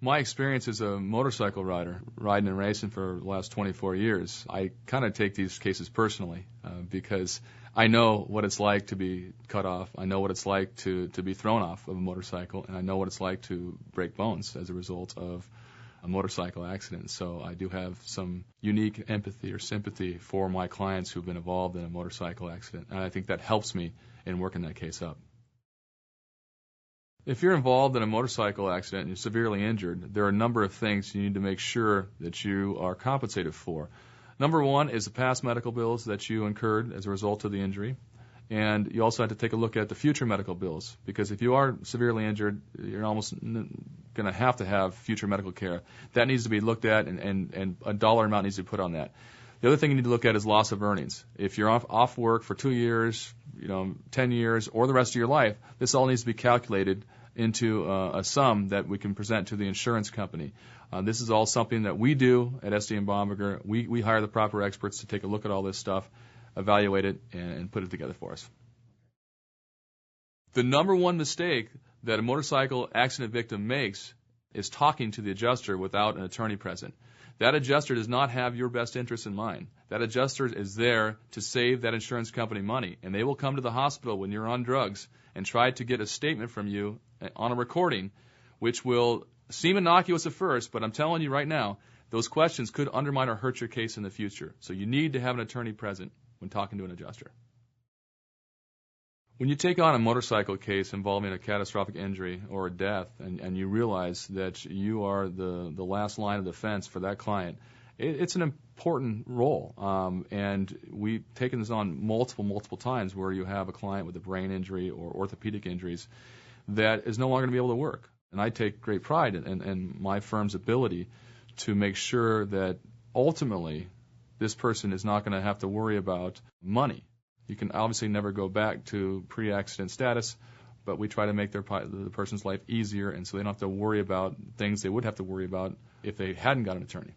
My experience as a motorcycle rider, riding and racing for the last 24 years, I kind of take these cases personally because I know what it's like to be cut off. I know what it's like to be thrown off of a motorcycle, and I know what it's like to break bones as a result of a motorcycle accident. So I do have some unique empathy or sympathy for my clients who've been involved in a motorcycle accident, and I think that helps me in working that case up. If you're involved in a motorcycle accident and you're severely injured, there are a number of things you need to make sure that you are compensated for. Number one is the past medical bills that you incurred as a result of the injury. And you also have to take a look at the future medical bills, because if you are severely injured, you're almost going to have future medical care. That needs to be looked at, and a dollar amount needs to be put on that. The other thing you need to look at is loss of earnings. If you're off work for 2 years, 10 years, or the rest of your life, this all needs to be calculated into a sum that we can present to the insurance company. This is all something that we do at SD & Bomberger. We hire the proper experts to take a look at all this stuff, evaluate it, and put it together for us. The number one mistake that a motorcycle accident victim makes is talking to the adjuster without an attorney present. That adjuster does not have your best interest in mind. That adjuster is there to save that insurance company money, and they will come to the hospital when you're on drugs and try to get a statement from you on a recording, which will seem innocuous at first, but I'm telling you right now, those questions could undermine or hurt your case in the future. So you need to have an attorney present when talking to an adjuster. When you take on a motorcycle case involving a catastrophic injury or a death, and you realize that you are the last line of defense for that client, it's an important role. And we've taken this on multiple times where you have a client with a brain injury or orthopedic injuries that is no longer going to be able to work. And I take great pride in my firm's ability to make sure that ultimately this person is not going to have to worry about money. You can obviously never go back to pre-accident status, but we try to make the person's life easier, and so they don't have to worry about things they would have to worry about if they hadn't got an attorney.